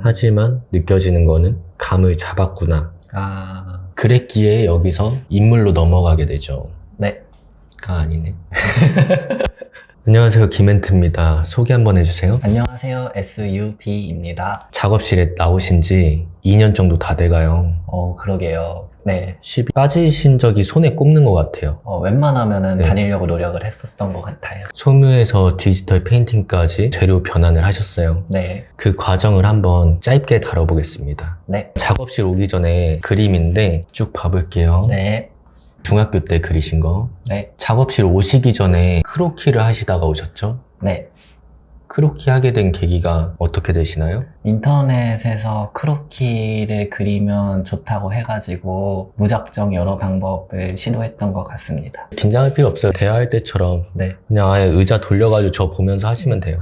하지만 느껴지는 거는 감을 잡았구나. 그랬기에 여기서 인물로 넘어가게 되죠. 네. 가 아니네. 안녕하세요, 김엔트입니다. 소개 한번 해주세요. 안녕하세요, SUP입니다. 작업실에 나오신 지 2년 정도 다 돼가요. 그러게요. 네. 10이 빠지신 적이 손에 꼽는 것 같아요. 웬만하면은 네. 다니려고 노력을 했었던 것 같아요. 소묘에서 디지털 페인팅까지 재료 변환을 하셨어요. 네. 그 과정을 한번 짧게 다뤄보겠습니다. 네. 작업실 오기 전에 그림인데 쭉 봐볼게요. 네. 중학교 때 그리신 거. 네. 작업실 오시기 전에 크로키를 하시다가 오셨죠? 네. 크로키 하게 된 계기가 어떻게 되시나요? 인터넷에서 크로키를 그리면 좋다고 해가지고 무작정 여러 방법을 시도했던 것 같습니다. 긴장할 필요 없어요. 대화할 때처럼 네. 그냥 아예 의자 돌려가지고 저 보면서 하시면 돼요.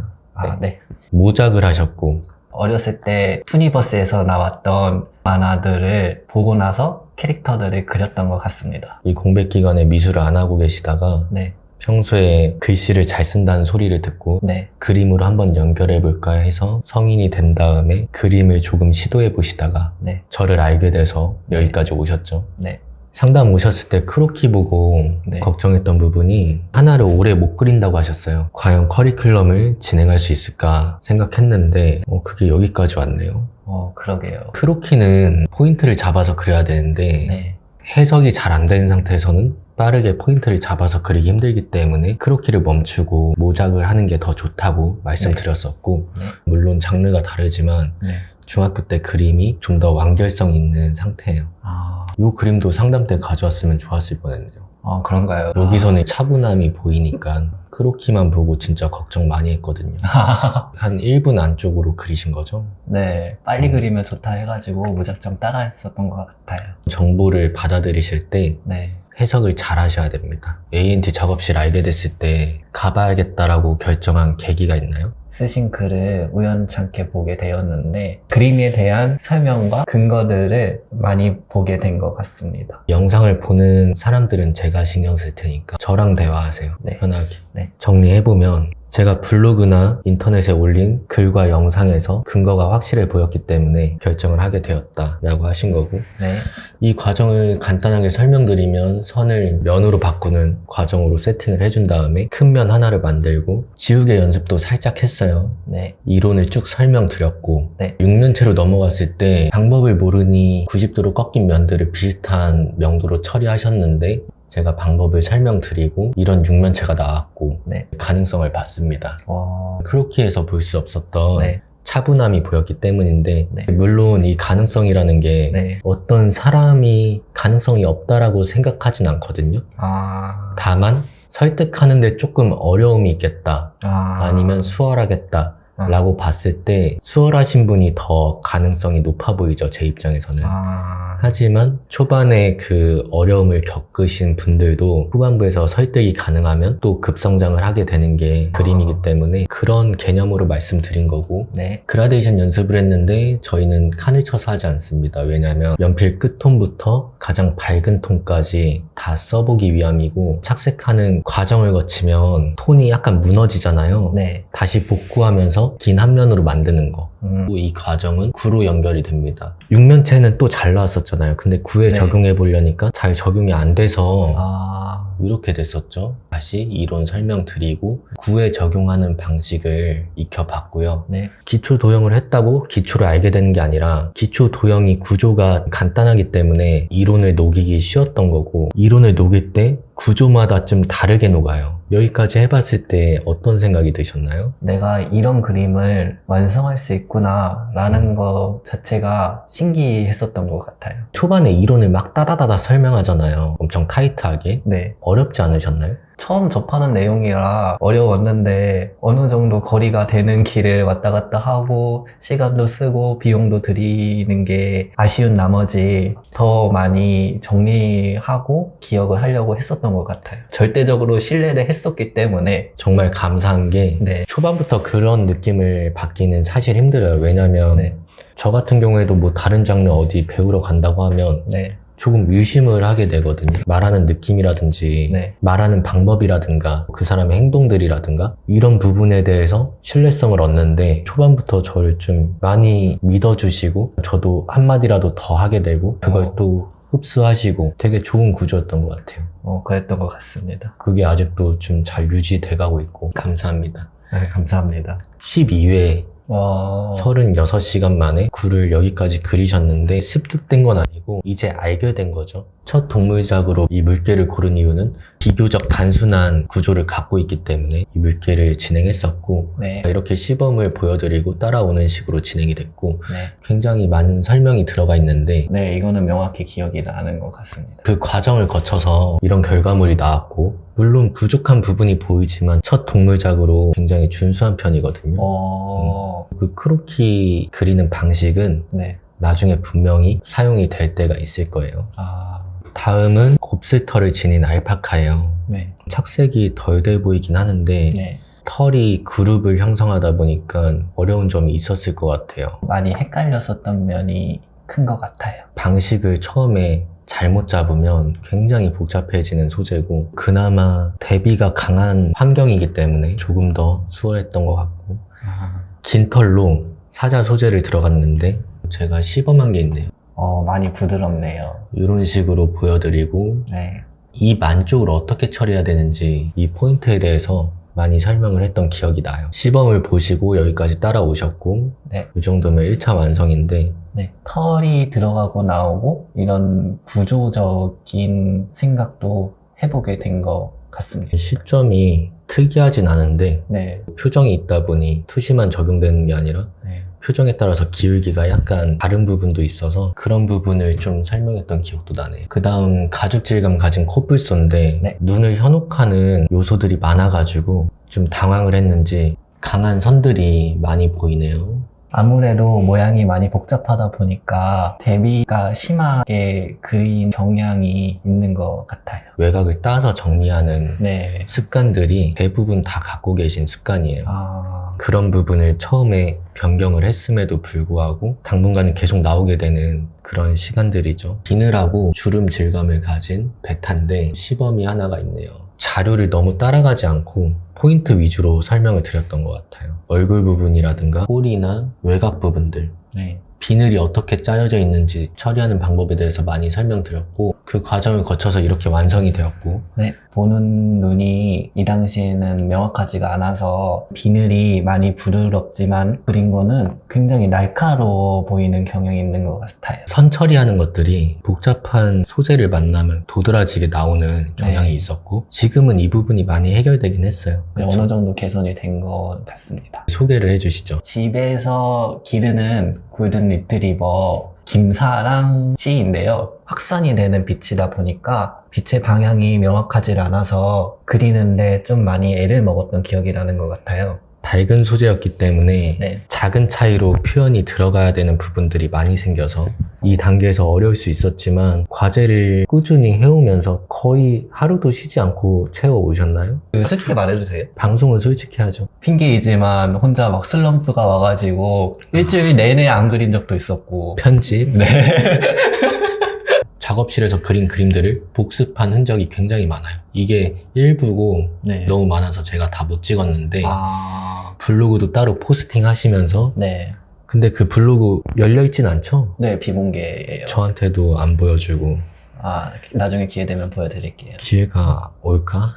네. 모작을 하셨고 어렸을 때 투니버스에서 나왔던 만화들을 보고 나서 캐릭터들을 그렸던 것 같습니다. 이 공백 기간에 미술을 안 하고 계시다가 네. 평소에 글씨를 잘 쓴다는 소리를 듣고 네. 그림으로 한번 연결해 볼까 해서 성인이 된 다음에 그림을 조금 시도해 보시다가 네. 저를 알게 돼서 여기까지 오셨죠. 네. 상담 오셨을 때 크로키 보고 네. 걱정했던 부분이 하나를 오래 못 그린다고 하셨어요. 과연 커리큘럼을 진행할 수 있을까 생각했는데 그게 여기까지 왔네요. 그러게요. 크로키는 포인트를 잡아서 그려야 되는데 네. 해석이 잘 안 되는 상태에서는 빠르게 포인트를 잡아서 그리기 힘들기 때문에 크로키를 멈추고 모작을 하는 게 더 좋다고 말씀드렸었고 네. 물론 장르가 다르지만 네. 중학교 때 그림이 좀 더 완결성 있는 상태예요. 이 그림도 상담 때 가져왔으면 좋았을 뻔했네요. 그런가요? 여기서는 차분함이 보이니까 크로키만 보고 진짜 걱정 많이 했거든요. 한 1분 안쪽으로 그리신 거죠? 네. 빨리 그리면 좋다 해가지고 무작정 따라 했었던 것 같아요. 정보를 받아들이실 때 네. 해석을 잘 하셔야 됩니다. ANT 작업실 알게 됐을 때 가봐야겠다라고 결정한 계기가 있나요? 쓰신 글을 우연찮게 보게 되었는데 그림에 대한 설명과 근거들을 많이 보게 된 것 같습니다. 영상을 보는 사람들은 제가 신경 쓸 테니까 저랑 대화하세요. 네. 편하게. 네. 정리해보면 제가 블로그나 인터넷에 올린 글과 영상에서 근거가 확실해 보였기 때문에 결정을 하게 되었다라고 하신 거고 네. 이 과정을 간단하게 설명드리면 선을 면으로 바꾸는 과정으로 세팅을 해준 다음에 큰 면 하나를 만들고 지우개 연습도 살짝 했어요. 네. 이론을 쭉 설명드렸고 네. 6면체로 넘어갔을 때 방법을 모르니 90도로 꺾인 면들을 비슷한 명도로 처리하셨는데 제가 방법을 설명드리고 이런 6면체가 나왔고 네. 가능성을 봤습니다. 크로키에서 볼 수 없었던 네. 차분함이 보였기 때문인데 네. 물론 이 가능성이라는 게 네. 어떤 사람이 가능성이 없다라고 생각하진 않거든요. 다만 설득하는데 조금 어려움이 있겠다 아니면 수월하겠다 라고 봤을 때 수월하신 분이 더 가능성이 높아 보이죠, 제 입장에서는. 하지만 초반에 그 어려움을 겪으신 분들도 후반부에서 설득이 가능하면 또 급성장을 하게 되는 게 그림이기 때문에 그런 개념으로 말씀드린 거고 네. 그라데이션 연습을 했는데 저희는 칸을 쳐서 하지 않습니다. 왜냐하면 연필 끝톤부터 가장 밝은 톤까지 다 써보기 위함이고 착색하는 과정을 거치면 톤이 약간 무너지잖아요. 네. 다시 복구하면서 긴 한 면으로 만드는 거. 이 과정은 9로 연결이 됩니다. 6면체는 또 잘 나왔었잖아요. 근데 9에 네. 적용해 보려니까 잘 적용이 안 돼서 이렇게 됐었죠. 다시 이론 설명드리고 9에 적용하는 방식을 익혀봤고요. 네. 기초 도형을 했다고 기초를 알게 되는 게 아니라 기초 도형이 구조가 간단하기 때문에 이론을 녹이기 쉬웠던 거고 이론을 녹일 때 구조마다 좀 다르게 녹아요. 여기까지 해봤을 때 어떤 생각이 드셨나요? 내가 이런 그림을 완성할 수 있구나 라는 것 자체가 신기했었던 것 같아요. 초반에 이론을 막 따다다다 설명하잖아요. 엄청 타이트하게. 네. 어렵지 않으셨나요? 처음 접하는 내용이라 어려웠는데 어느 정도 거리가 되는 길을 왔다 갔다 하고 시간도 쓰고 비용도 들이는 게 아쉬운 나머지 더 많이 정리하고 기억을 하려고 했었던 것 같아요. 절대적으로 신뢰를 했었기 때문에 정말 감사한 게 네. 초반부터 그런 느낌을 받기는 사실 힘들어요. 왜냐면 네. 저 같은 경우에도 뭐 다른 장르 어디 배우러 간다고 하면 네. 조금 의심을 하게 되거든요. 말하는 느낌이라든지 네. 말하는 방법이라든가 그 사람의 행동들이라든가 이런 부분에 대해서 신뢰성을 얻는데 초반부터 저를 좀 많이 믿어주시고 저도 한마디라도 더 하게 되고 그걸 또 흡수하시고 되게 좋은 구조였던 것 같아요. 그랬던 것 같습니다. 그게 아직도 좀 잘 유지돼 가고 있고 감사합니다. 네, 감사합니다. 12회 와. 36시간 만에 굴을 여기까지 그리셨는데 습득된 건 아니고 이제 알게 된 거죠. 첫 동물작으로 이 물개를 고른 이유는 비교적 단순한 구조를 갖고 있기 때문에 이 물개를 진행했었고 네. 이렇게 시범을 보여드리고 따라오는 식으로 진행이 됐고 네. 굉장히 많은 설명이 들어가 있는데 네, 이거는 명확히 기억이 나는 것 같습니다. 그 과정을 거쳐서 이런 결과물이 나왔고 물론 부족한 부분이 보이지만 첫 동물작으로 굉장히 준수한 편이거든요. 그 크로키 그리는 방식은 네. 나중에 분명히 사용이 될 때가 있을 거예요. 다음은 곱슬털을 지닌 알파카예요. 네. 착색이 덜 돼 보이긴 하는데 네. 털이 그룹을 형성하다 보니까 어려운 점이 있었을 것 같아요. 많이 헷갈렸었던 면이 큰 것 같아요. 방식을 처음에 잘못 잡으면 굉장히 복잡해지는 소재고 그나마 대비가 강한 환경이기 때문에 조금 더 수월했던 것 같고 긴 털로 사자 소재를 들어갔는데 제가 시범한 게 있네요. 많이 부드럽네요. 이런 식으로 보여드리고 네. 입 안쪽을 어떻게 처리해야 되는지 이 포인트에 대해서 많이 설명을 했던 기억이 나요. 시범을 보시고 여기까지 따라오셨고 네. 이 정도면 1차 완성인데 네. 털이 들어가고 나오고 이런 구조적인 생각도 해보게 된 것 같습니다. 시점이 특이하진 않은데 네. 표정이 있다 보니 투시만 적용되는 게 아니라 네. 표정에 따라서 기울기가 약간 다른 부분도 있어서 그런 부분을 좀 설명했던 기억도 나네요. 그 다음 가죽 질감 가진 코뿔소인데 네. 눈을 현혹하는 요소들이 많아가지고 좀 당황을 했는지 강한 선들이 많이 보이네요. 아무래도 모양이 많이 복잡하다 보니까 대비가 심하게 그린 경향이 있는 것 같아요. 외곽을 따서 정리하는 네. 습관들이 대부분 다 갖고 계신 습관이에요. 그런 부분을 처음에 변경을 했음에도 불구하고 당분간은 계속 나오게 되는 그런 시간들이죠. 비늘하고 주름 질감을 가진 베타인데 시범이 하나가 있네요. 자료를 너무 따라가지 않고 포인트 위주로 설명을 드렸던 것 같아요. 얼굴 부분이라든가 꼬리나 외곽 부분들 네. 비늘이 어떻게 짜여져 있는지 처리하는 방법에 대해서 많이 설명드렸고 그 과정을 거쳐서 이렇게 완성이 되었고 네. 보는 눈이 이 당시에는 명확하지가 않아서 비늘이 많이 부드럽지만 그린 거는 굉장히 날카로워 보이는 경향이 있는 것 같아요. 선 처리하는 것들이 복잡한 소재를 만나면 도드라지게 나오는 경향이 네. 있었고 지금은 이 부분이 많이 해결되긴 했어요. 네, 그렇죠? 어느 정도 개선이 된 것 같습니다. 소개를 해주시죠. 집에서 기르는 골든 리트리버 김사랑 씨인데요. 확산이 되는 빛이다 보니까 빛의 방향이 명확하지 않아서 그리는데 좀 많이 애를 먹었던 기억이 나는 것 같아요. 밝은 소재였기 때문에 네. 작은 차이로 표현이 들어가야 되는 부분들이 많이 생겨서 이 단계에서 어려울 수 있었지만 과제를 꾸준히 해오면서 거의 하루도 쉬지 않고 채워오셨나요? 솔직히 말해도 돼요? 방송은 솔직히 하죠. 핑계이지만 혼자 막 슬럼프가 와가지고 일주일 내내 안 그린 적도 있었고 편집, 네. 작업실에서 그린 그림들을 복습한 흔적이 굉장히 많아요. 이게 일부고 네. 너무 많아서 제가 다 못 찍었는데 아... 블로그도 따로 포스팅 하시면서 네. 근데 그 블로그 열려있진 않죠? 네, 비공개예요. 저한테도 안 보여주고 나중에 기회 되면 보여드릴게요. 기회가 올까?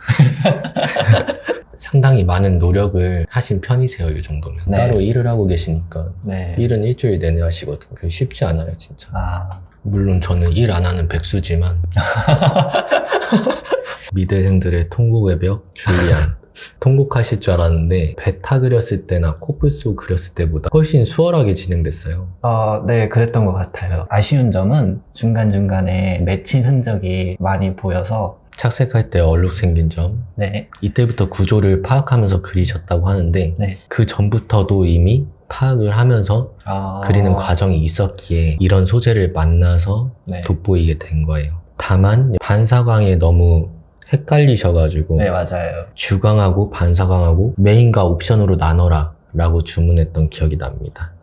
상당히 많은 노력을 하신 편이세요, 이 정도면. 네. 따로 일을 하고 계시니까. 네. 일은 일주일 내내 하시거든요. 그게 쉽지 않아요, 진짜. 아... 물론 저는 일 안 하는 백수지만. 미대생들의 통곡의 벽, 줄리안. 통곡하실 줄 알았는데 베타 그렸을 때나 코뿔소 그렸을 때보다 훨씬 수월하게 진행됐어요. 네, 그랬던 것 같아요. 아쉬운 점은 중간중간에 맺힌 흔적이 많이 보여서 착색할 때 얼룩 생긴 점. 네. 이때부터 구조를 파악하면서 그리셨다고 하는데 네. 그 전부터도 이미 파악을 하면서 그리는 과정이 있었기에 이런 소재를 만나서 네. 돋보이게 된 거예요. 다만 반사광에 너무 헷갈리셔가지고 네, 맞아요. 주광하고 반사광하고 메인과 옵션으로 나눠라 라고 주문했던 기억이 납니다.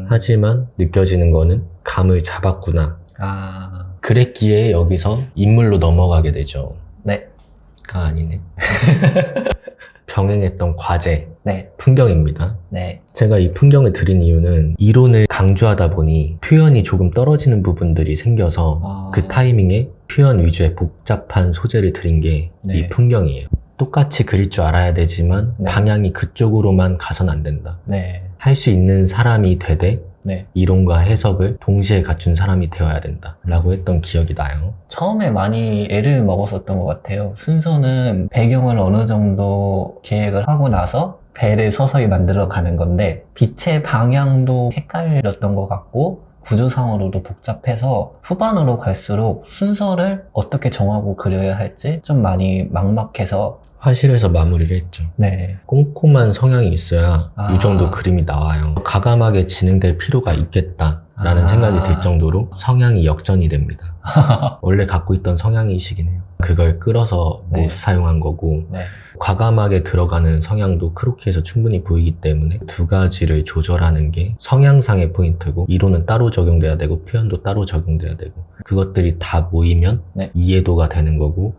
하지만 느껴지는 거는 감을 잡았구나 그랬기에 여기서 인물로 넘어가게 되죠. 네. 가 아니네. 병행했던 과제, 네. 풍경입니다. 네. 제가 이 풍경을 드린 이유는 이론을 강조하다 보니 표현이 조금 떨어지는 부분들이 생겨서 그 타이밍에 표현 위주의 복잡한 소재를 드린 게 이 풍경이에요. 똑같이 그릴 줄 알아야 되지만 방향이 그쪽으로만 가선 안 된다. 할 수 있는 사람이 되되 이론과 해석을 동시에 갖춘 사람이 되어야 된다 라고 했던 기억이 나요. 처음에 많이 애를 먹었었던 것 같아요. 순서는 배경을 어느 정도 계획을 하고 나서 배를 서서히 만들어 가는 건데 빛의 방향도 헷갈렸던 것 같고 구조상으로도 복잡해서 후반으로 갈수록 순서를 어떻게 정하고 그려야 할지 좀 많이 막막해서 화실에서 마무리를 했죠. 꼼꼼한 성향이 있어야 이 정도 그림이 나와요. 가감하게 진행될 필요가 있겠다라는 생각이 들 정도로 성향이 역전이 됩니다. 원래 갖고 있던 성향이시긴 해요. 그걸 끌어서 못 사용한 거고 과감하게 들어가는 성향도 크로키에서 충분히 보이기 때문에 두 가지를 조절하는 게 성향상의 포인트고 이론은 따로 적용돼야 되고 표현도 따로 적용돼야 되고 그것들이 다 모이면 이해도가 되는 거고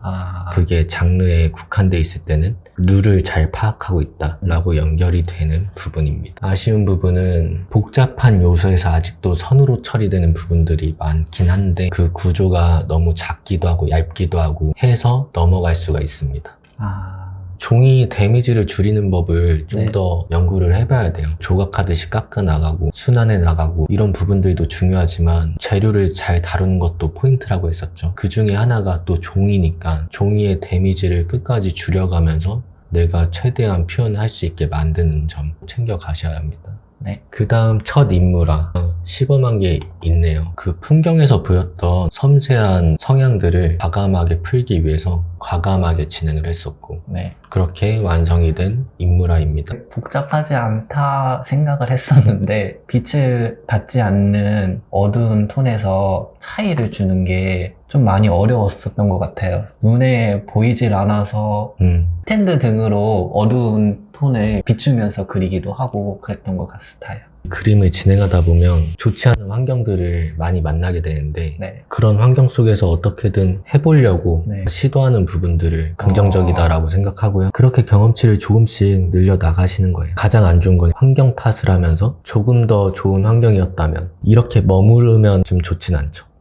그게 장르에 국한돼 있을 때는 룰을 잘 파악하고 있다라고 연결이 되는 부분입니다. 아쉬운 부분은 복잡한 요소에서 아직도 선으로 처리되는 부분들이 많긴 한데 그 구조가 너무 작기도 하고 얇기도 하고 해서 넘어갈 수가 있습니다. 종이 데미지를 줄이는 법을 좀 더 연구를 해봐야 돼요. 조각하듯이 깎아 나가고 순환해 나가고 이런 부분들도 중요하지만 재료를 잘 다루는 것도 포인트라고 했었죠. 그 중에 하나가 또 종이니까 종이의 데미지를 끝까지 줄여가면서 내가 최대한 표현할 수 있게 만드는 점 챙겨 가셔야 합니다. 그 다음 첫 인물아 시범한 게 있네요. 그 풍경에서 보였던 섬세한 성향들을 과감하게 풀기 위해서 과감하게 진행을 했었고 그렇게 완성이 된 인물아입니다. 복잡하지 않다 생각을 했었는데 빛을 받지 않는 어두운 톤에서 차이를 주는 게 좀 많이 어려웠었던 것 같아요. 눈에 보이질 않아서 스탠드 등으로 어두운 톤을 비추면서 그리기도 하고 그랬던 것 같아요. 그림을 진행하다 보면 좋지 않은 환경들을 많이 만나게 되는데 그런 환경 속에서 어떻게든 해보려고 시도하는 부분들을 긍정적이다라고 생각하고요. 그렇게 경험치를 조금씩 늘려 나가시는 거예요. 가장 안 좋은 건 환경 탓을 하면서 조금 더 좋은 환경이었다면 이렇게 머무르면 좀 좋진 않죠.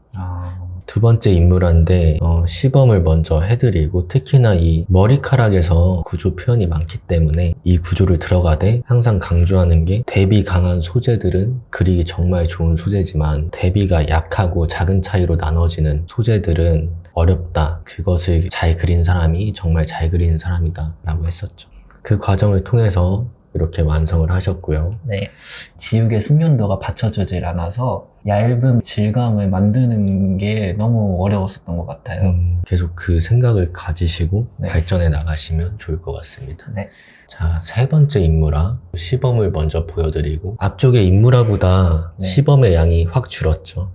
두 번째 인물한데 시범을 먼저 해드리고 특히나 이 머리카락에서 구조 표현이 많기 때문에 이 구조를 들어가되 항상 강조하는 게 대비 강한 소재들은 그리기 정말 좋은 소재지만 대비가 약하고 작은 차이로 나눠지는 소재들은 어렵다. 그것을 잘 그린 사람이 정말 잘 그리는 사람이다 라고 했었죠. 그 과정을 통해서 이렇게 완성을 하셨고요. 지우개 숙련도가 받쳐주질 않아서 얇은 질감을 만드는 게 너무 어려웠었던 것 같아요. 계속 그 생각을 가지시고 발전해 나가시면 좋을 것 같습니다. 자, 세 번째 인물아 시범을 먼저 보여드리고 앞쪽의 인물아보다 시범의 양이 확 줄었죠.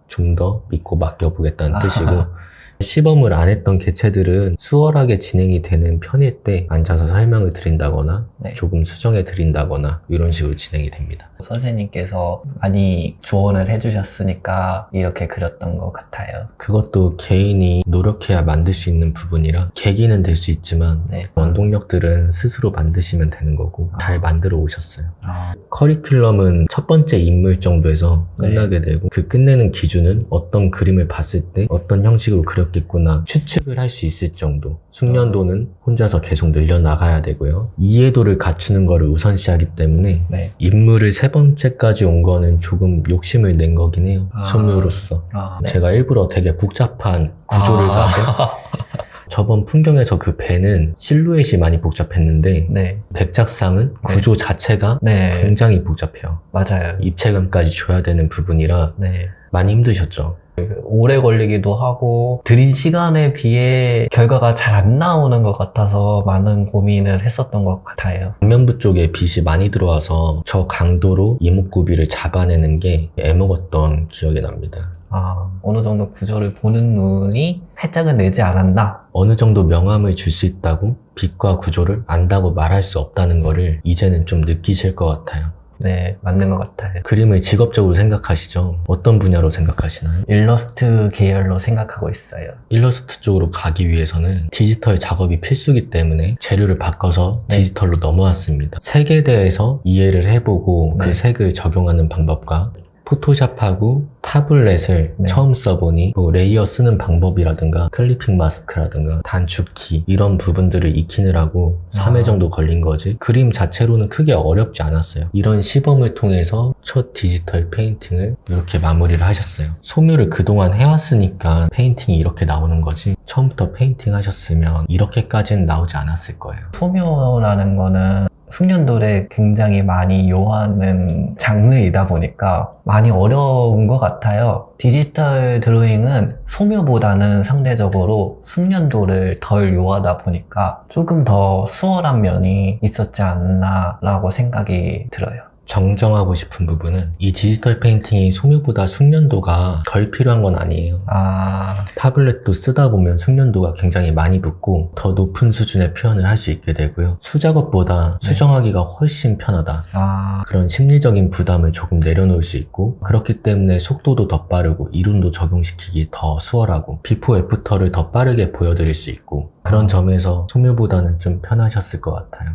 좀 더 믿고 맡겨보겠다는 뜻이고 시범을 안 했던 개체들은 수월하게 진행이 되는 편일 때 앉아서 설명을 드린다거나 조금 수정해 드린다거나 이런 식으로 진행이 됩니다. 선생님께서 많이 조언을 해주셨으니까 이렇게 그렸던 것 같아요. 그것도 개인이 노력해야 만들 수 있는 부분이라 계기는 될 수 있지만 원동력들은 스스로 만드시면 되는 거고 잘 만들어 오셨어요. 커리큘럼은 첫 번째 인물 정도에서 끝나게 되고 그 끝내는 기준은 어떤 그림을 봤을 때 어떤 형식으로 그렸겠구나 추측을 할 수 있을 정도. 숙련도는 혼자서 계속 늘려나가야 되고요. 이해도를 갖추는 거를 우선시하기 때문에 인물을 세 번째까지 온 거는 조금 욕심을 낸 거긴 해요. 소묘로서. 제가 일부러 되게 복잡한 구조를 가서 저번 풍경에서 그 배는 실루엣이 많이 복잡했는데 백작상은 구조 자체가 굉장히 복잡해요. 맞아요. 입체감까지 줘야 되는 부분이라 많이 힘드셨죠. 오래 걸리기도 하고 들인 시간에 비해 결과가 잘 안 나오는 것 같아서 많은 고민을 했었던 것 같아요. 앞면부 쪽에 빛이 많이 들어와서 저 강도로 이목구비를 잡아내는 게 애먹었던 기억이 납니다. 어느 정도 구조를 보는 눈이 살짝은 내지 않았나? 어느 정도 명암을 줄 수 있다고 빛과 구조를 안다고 말할 수 없다는 거를 이제는 좀 느끼실 것 같아요. 네, 맞는 것 같아요. 그림을 직업적으로 생각하시죠? 어떤 분야로 생각하시나요? 일러스트 계열로 생각하고 있어요. 일러스트 쪽으로 가기 위해서는 디지털 작업이 필수기 때문에 재료를 바꿔서 네. 디지털로 넘어왔습니다. 색에 대해서 이해를 해보고 네. 그 색을 적용하는 방법과 포토샵하고 타블렛을 네. 처음 써보니 뭐 레이어 쓰는 방법이라든가 클리핑 마스크라든가 단축키 이런 부분들을 익히느라고 3회 정도 걸린 거지 그림 자체로는 크게 어렵지 않았어요. 이런 시범을 통해서 첫 디지털 페인팅을 이렇게 마무리를 하셨어요. 소묘를 그동안 해왔으니까 페인팅이 이렇게 나오는 거지 처음부터 페인팅 하셨으면 이렇게까지는 나오지 않았을 거예요. 소묘라는 거는 숙련도를 굉장히 많이 요하는 장르이다 보니까 많이 어려운 것 같아요. 디지털 드로잉은 소묘보다는 상대적으로 숙련도를 덜 요하다 보니까 조금 더 수월한 면이 있었지 않나 라고 생각이 들어요. 정정하고 싶은 부분은 이 디지털 페인팅이 소묘보다 숙련도가 덜 필요한 건 아니에요. 타블렛도 쓰다 보면 숙련도가 굉장히 많이 붙고 더 높은 수준의 표현을 할 수 있게 되고요. 수작업보다 수정하기가 훨씬 편하다. 그런 심리적인 부담을 조금 내려놓을 수 있고 그렇기 때문에 속도도 더 빠르고 이론도 적용시키기 더 수월하고 비포 애프터를 더 빠르게 보여드릴 수 있고 그런 점에서 소묘보다는 좀 편하셨을 것 같아요.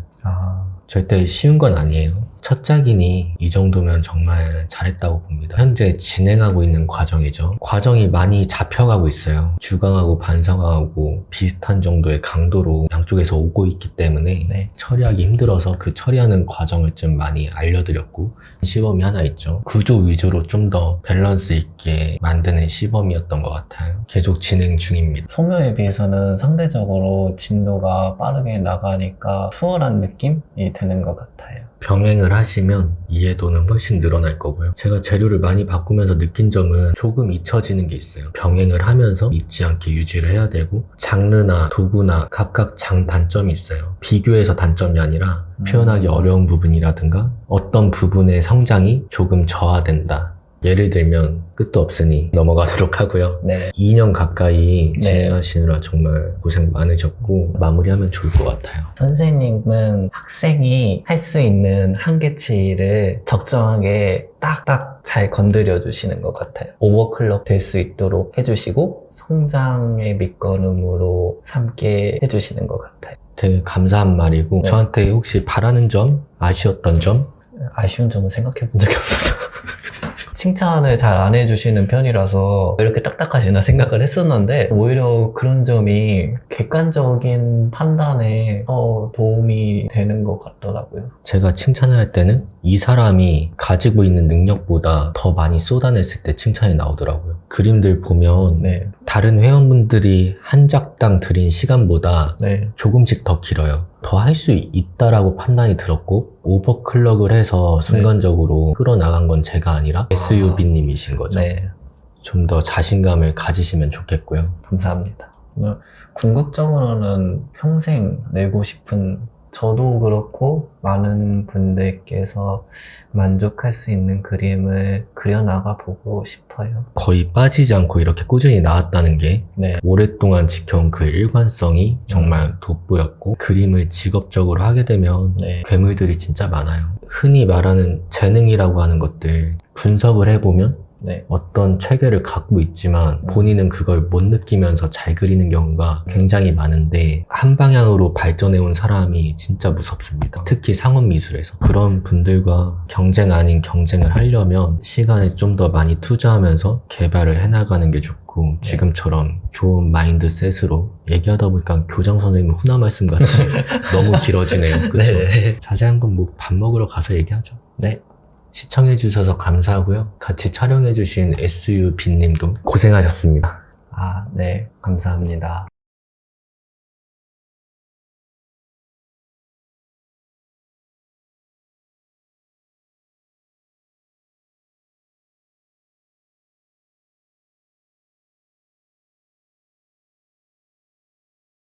절대 쉬운 건 아니에요. 첫 작이니 이 정도면 정말 잘했다고 봅니다. 현재 진행하고 있는 과정이죠. 과정이 많이 잡혀가고 있어요. 주강하고 반사강하고 비슷한 정도의 강도로 양쪽에서 오고 있기 때문에 네. 처리하기 힘들어서 그 처리하는 과정을 좀 많이 알려드렸고 시범이 하나 있죠. 구조 위주로 좀 더 밸런스 있게 만드는 시범이었던 것 같아요. 계속 진행 중입니다. 소묘에 비해서는 상대적으로 진도가 빠르게 나가니까 수월한 느낌이 드는 것 같아요. 병행을 하시면 이해도는 훨씬 늘어날 거고요. 제가 재료를 많이 바꾸면서 느낀 점은 조금 잊혀지는 게 있어요. 병행을 하면서 잊지 않게 유지를 해야 되고 장르나 도구나 각각 장단점이 있어요. 비교해서 단점이 아니라 표현하기 어려운 부분이라든가 어떤 부분의 성장이 조금 저하된다. 예를 들면 끝도 없으니 넘어가도록 하고요. 네. 2년 가까이 네. 진행하시느라 정말 고생 많으셨고 마무리하면 좋을 것 같아요. 선생님은 학생이 할 수 있는 한계치를 적정하게 딱딱 잘 건드려 주시는 것 같아요. 오버클럭 될 수 있도록 해주시고 성장의 밑거름으로 삼게 해주시는 것 같아요. 되게 감사한 말이고 네. 저한테 혹시 바라는 점, 아쉬웠던 점? 아쉬운 점은 생각해 본 적이 없어서 칭찬을 잘 안 해주시는 편이라서 이렇게 딱딱하시나 생각을 했었는데 오히려 그런 점이 객관적인 판단에 더 도움이 되는 것 같더라고요. 제가 칭찬을 할 때는 이 사람이 가지고 있는 능력보다 더 많이 쏟아냈을 때 칭찬이 나오더라고요. 그림들 보면 네, 다른 회원분들이 한 작당 들인 시간보다 네, 조금씩 더 길어요. 더 할 수 있다라고 판단이 들었고 오버클럭을 해서 순간적으로 끌어나간 건 제가 아니라 SUB님이신 거죠. 네, 좀 더 자신감을 가지시면 좋겠고요. 감사합니다. 궁극적으로는 평생 내고 싶은 저도 그렇고 많은 분들께서 만족할 수 있는 그림을 그려나가 보고 싶어요. 거의 빠지지 않고 이렇게 꾸준히 나왔다는 게 네, 오랫동안 지켜온 그 일관성이 정말 돋보였고 그림을 직업적으로 하게 되면 네, 괴물들이 진짜 많아요. 흔히 말하는 재능이라고 하는 것들 분석을 해보면 네, 어떤 체계를 갖고 있지만 본인은 그걸 못 느끼면서 잘 그리는 경우가 굉장히 많은데 한 방향으로 발전해온 사람이 진짜 무섭습니다. 특히 상업미술에서 그런 분들과 경쟁 아닌 경쟁을 하려면 시간을 좀 더 많이 투자하면서 개발을 해나가는 게 좋고 지금처럼 좋은 마인드셋으로 얘기하다 보니까 교장 선생님 훈화 말씀 같이 너무 길어지네요. 그렇죠? 네. 자세한 건 뭐 밥 먹으러 가서 얘기하죠. 네. 시청해주셔서 감사하고요. 같이 촬영해주신 SUB님도 고생하셨습니다. 네, 감사합니다.